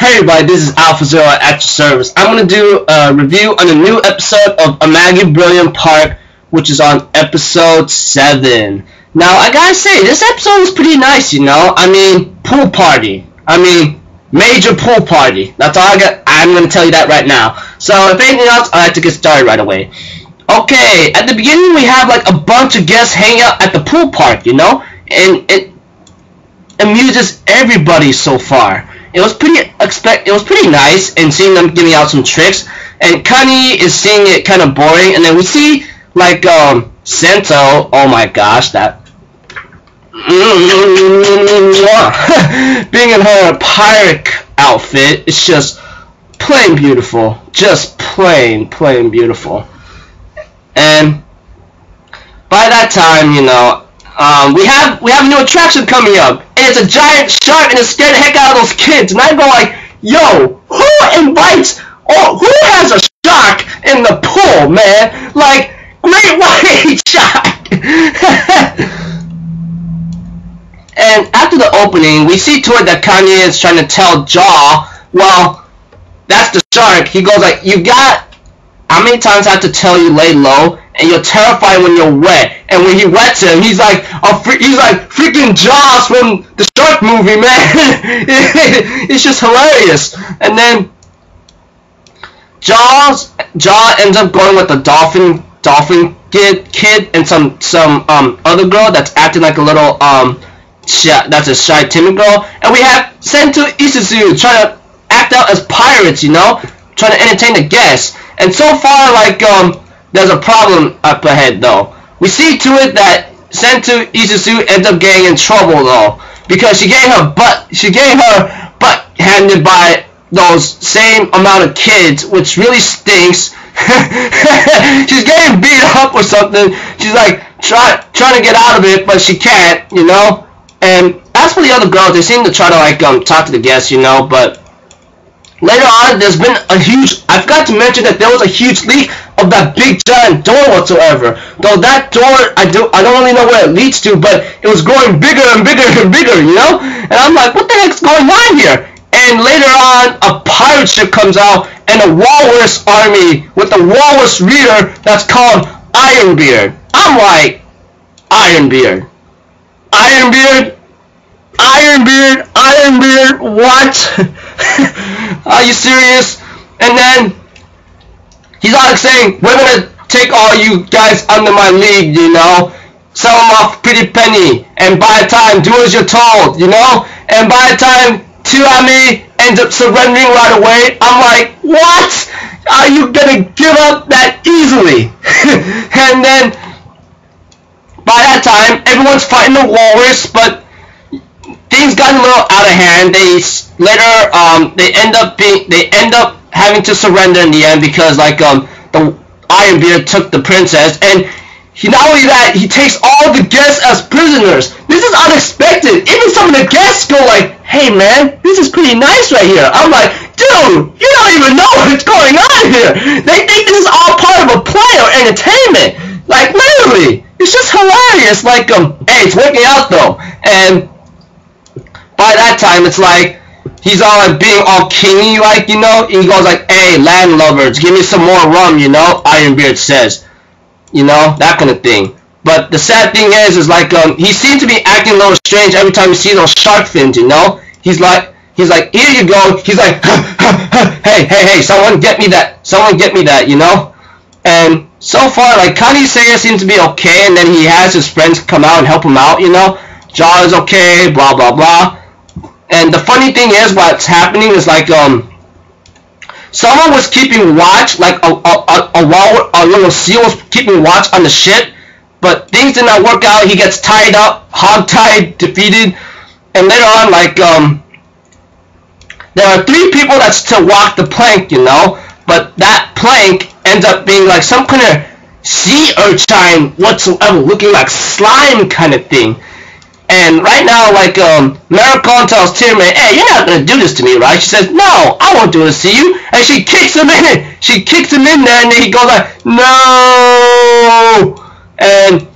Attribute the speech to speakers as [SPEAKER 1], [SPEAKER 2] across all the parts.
[SPEAKER 1] Hey everybody, this is AlphaZero at your service. I'm going to do a review on a new episode of Amagi Brilliant Park, which is on episode 7. Now, I gotta say, this episode was pretty nice, you know? I mean, pool party. I mean, major pool party. That's all I'm going to tell you that right now. So, if anything else, I'd like to get started right away. Okay, at the beginning we have like a bunch of guests hanging out at the pool park, you know? And it amuses everybody so far. It was pretty nice, and seeing them giving out some tricks. And Connie is seeing it kind of boring, and then we see like Sento. Oh my gosh, that being in her pirate outfit, it's just plain beautiful, just plain beautiful. And by that time, you know, we have a new attraction coming up, and it's a giant shark, and it scared the heck out of those kids. And I go like, yo, who invites or who has a shark in the pool, man? Like, great white shark. And after the opening, we see to it that Kanye is trying to tell Jaw, well, that's the shark. He goes like, you got, how many times I have to tell you lay low? And you're terrified when you're wet. And when he wets him, he's like freaking Jaws from the Shark movie, man. It's just hilarious. And then Jaw ends up going with the dolphin kid and some other girl that's acting like a little that's a shy timid girl. And we have Sento Isuzu trying to act out as pirates, you know, trying to entertain the guests. And so far, like there's a problem up ahead though. We see to it that Sento Isuzu ends up getting in trouble though, because she getting her butt handed by those same amount of kids, which really stinks. She's getting beat up or something. She's like trying to get out of it, but she can't, you know. And as for the other girls, they seem to try to like talk to the guests, you know, but later on, there's been a huge, I forgot to mention that there was a huge leak of that big giant door whatsoever. Though that door, I don't really know where it leads to, but it was growing bigger and bigger and bigger, you know? And I'm like, what the heck's going on here? And later on, a pirate ship comes out, and a walrus army with a walrus reader that's called Ironbeard. I'm like, Ironbeard? Ironbeard, what? Are you serious? And then he's like saying, we're gonna take all you guys under my league, you know, sell them off pretty penny, and by the time do as you're told, you know. And by the time Tuami ends up surrendering right away, I'm like, what? Are you gonna give up that easily? And then by that time, everyone's fighting the walrus, but things got a little out of hand. They end up having to surrender in the end because like the Ironbeard took the princess, and not only that, he takes all the guests as prisoners. This is unexpected. Even some of the guests go like, hey man, this is pretty nice right here. I'm like, dude, you don't even know what's going on here. They think this is all part of a play or entertainment. Like literally, it's just hilarious. Like hey, it's working out though. And by that time, it's like, he's all like being all kingy, like, you know, he goes like, hey, landlubbers, give me some more rum, you know, Ironbeard says, you know, that kind of thing. But the sad thing is like, he seems to be acting a little strange every time he sees those shark fins, you know, he's like, here you go, he's like, hey, someone get me that, you know. And so far, like, Kanye Seiya seems to be okay, and then he has his friends come out and help him out, you know, Jaw is okay, blah, blah, blah. And the funny thing is, what's happening is like someone was keeping watch, like a little seal was keeping watch on the ship, but things did not work out. He gets tied up, hog-tied, defeated, and later on, like there are 3 people that's to walk the plank, you know, but that plank ends up being like some kind of sea urchin whatsoever, looking like slime kind of thing. And right now, like, Maricon tells Tierman, hey, you're not gonna do this to me, right? She says, no, I won't do this to you. And she kicks him in. She kicks him in there, and then he goes like, no. And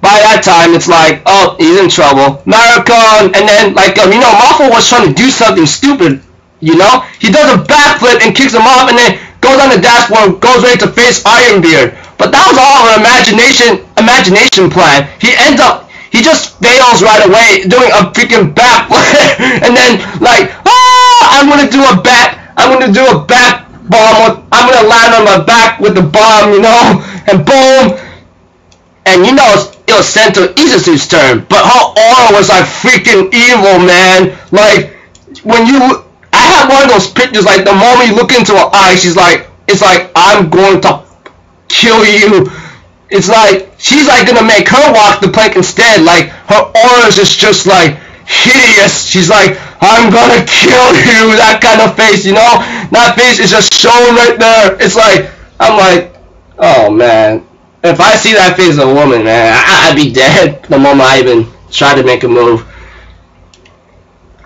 [SPEAKER 1] by that time, it's like, oh, he's in trouble. Maricon, and then, like, you know, Moffo was trying to do something stupid, you know? He does a backflip and kicks him off and then goes on the dashboard, goes ready to face Ironbeard. But that was all an imagination plan. He just fails right away doing a freaking backflip and then like, I'm gonna do a back bomb. I'm gonna land on my back with the bomb, you know, and boom. And you know it was Sento Isuzu's turn, but her aura was like freaking evil, man. Like I had one of those pictures. Like the moment you look into her eyes, it's like I'm going to kill you. It's like she's like gonna make her walk the plank instead. Like her aura is just like hideous. She's like, I'm gonna kill you. That kind of face, you know. That face is just shown right there. It's like I'm like, oh man. If I see that face of a woman, man, I'd be dead the moment I even try to make a move.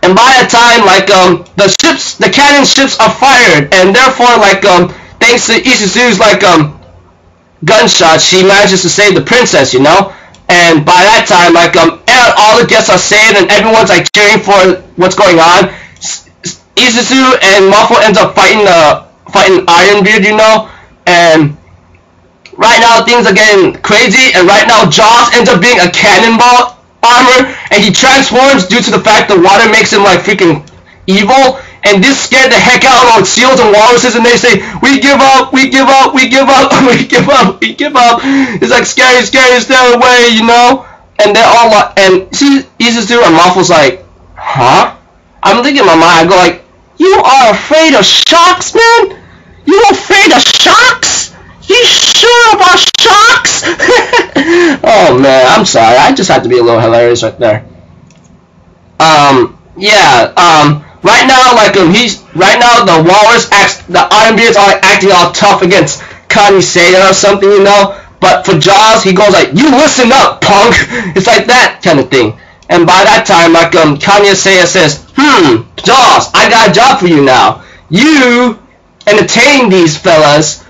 [SPEAKER 1] And by the time, like, the cannon ships are fired, and therefore, like, thanks to Isuzu's, like, gunshots, she manages to save the princess, you know? And by that time, like, all the guests are saved, and everyone's, like, cheering for what's going on. Isuzu and Muffle ends up fighting Ironbeard, you know? And right now things are getting crazy, and right now Jaws ends up being a cannonball armor, and he transforms due to the fact that water makes him like freaking evil, and this scared the heck out of seals and walruses, and they say, we give up, we give up, we give up, we give up, we give up. It's like scary, scary, stay away, you know? And they're all like, and see, Isuzu and Muffle's like, huh? I'm thinking in my mind, I go like, you are afraid of sharks, man? You afraid of sharks? You sure about sharks? Oh man, I'm sorry. I just had to be a little hilarious right there. Yeah. Right now, like right now the walrus the Ironbeards are like, acting all tough against Kaniseiya or something, you know. But for Jaws, he goes like, you listen up, punk. It's like that kind of thing. And by that time, like Kaniseiya says, Jaws, I got a job for you now. You entertain these fellas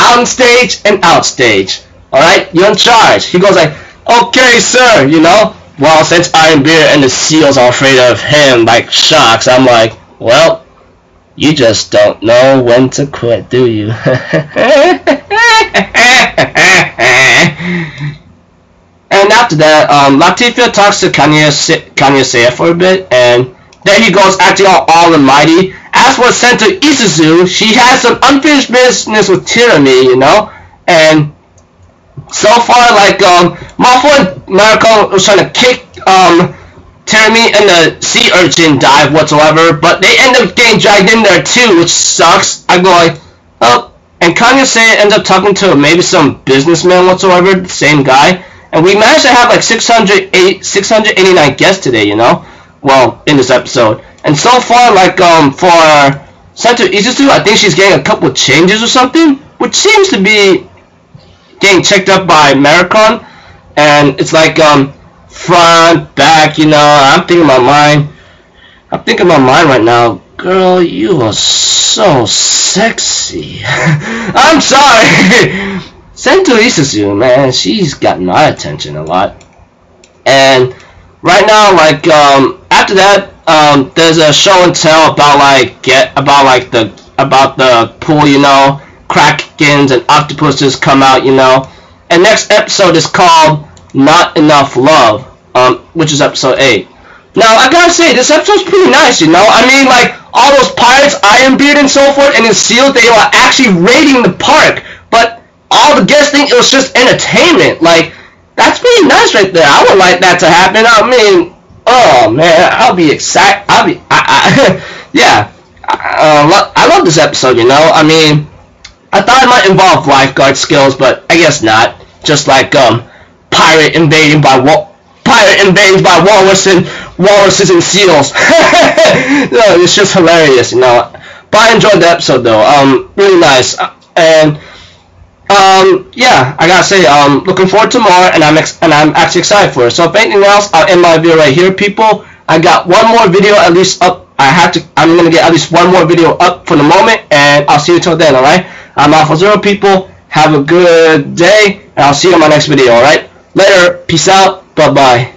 [SPEAKER 1] on stage and outstage. Alright? You're in charge. He goes like, okay, sir, you know? Well, since Ironbeard and the seals are afraid of him like sharks, I'm like, well, you just don't know when to quit, do you? And after that, Latifah talks to Kaniseiya for a bit, and then he goes acting all almighty. As for Sento Isuzu, she has some unfinished business with Tirami, you know, and so far, like, Muffle and Mariko was trying to kick, Tirami and the sea urchin dive whatsoever, but they end up getting dragged in there too, which sucks. I go like, oh, and Kaniseiya ends up talking to maybe some businessman whatsoever, the same guy, and we managed to have like 689 guests today, you know, well, in this episode. And so far, like, for Sento Isuzu, I think she's getting a couple changes or something, which seems to be getting checked up by Maricon. And it's like, front, back, you know, I'm thinking my mind right now, girl, you are so sexy. I'm sorry. Sento Isuzu, man, she's gotten my attention a lot. And right now, like, after that, there's a show and tell about the pool, you know, krakens and octopuses come out, you know. And next episode is called Not Enough Love, which is episode 8. Now, I gotta say, this episode's pretty nice, you know. I mean, like, all those pirates, Ironbeard and so forth, and the seals, they were actually raiding the park. But all the guests think it was just entertainment. Like, that's pretty nice right there. I would like that to happen. I mean, oh man, I'll be excited. Yeah. I love this episode, you know. I mean, I thought it might involve lifeguard skills, but I guess not. Just like pirate invading by walruses and seals. No, it's just hilarious, you know. But I enjoyed the episode though. Really nice. And yeah, I gotta say, looking forward to more, and I'm actually excited for it. So if anything else, I'll end my video right here, people. I got one more video at least up. I'm gonna get at least one more video up for the moment, and I'll see you till then. All right. I'm Alpha0, people. Have a good day, and I'll see you in my next video. All right. Later. Peace out. Bye bye.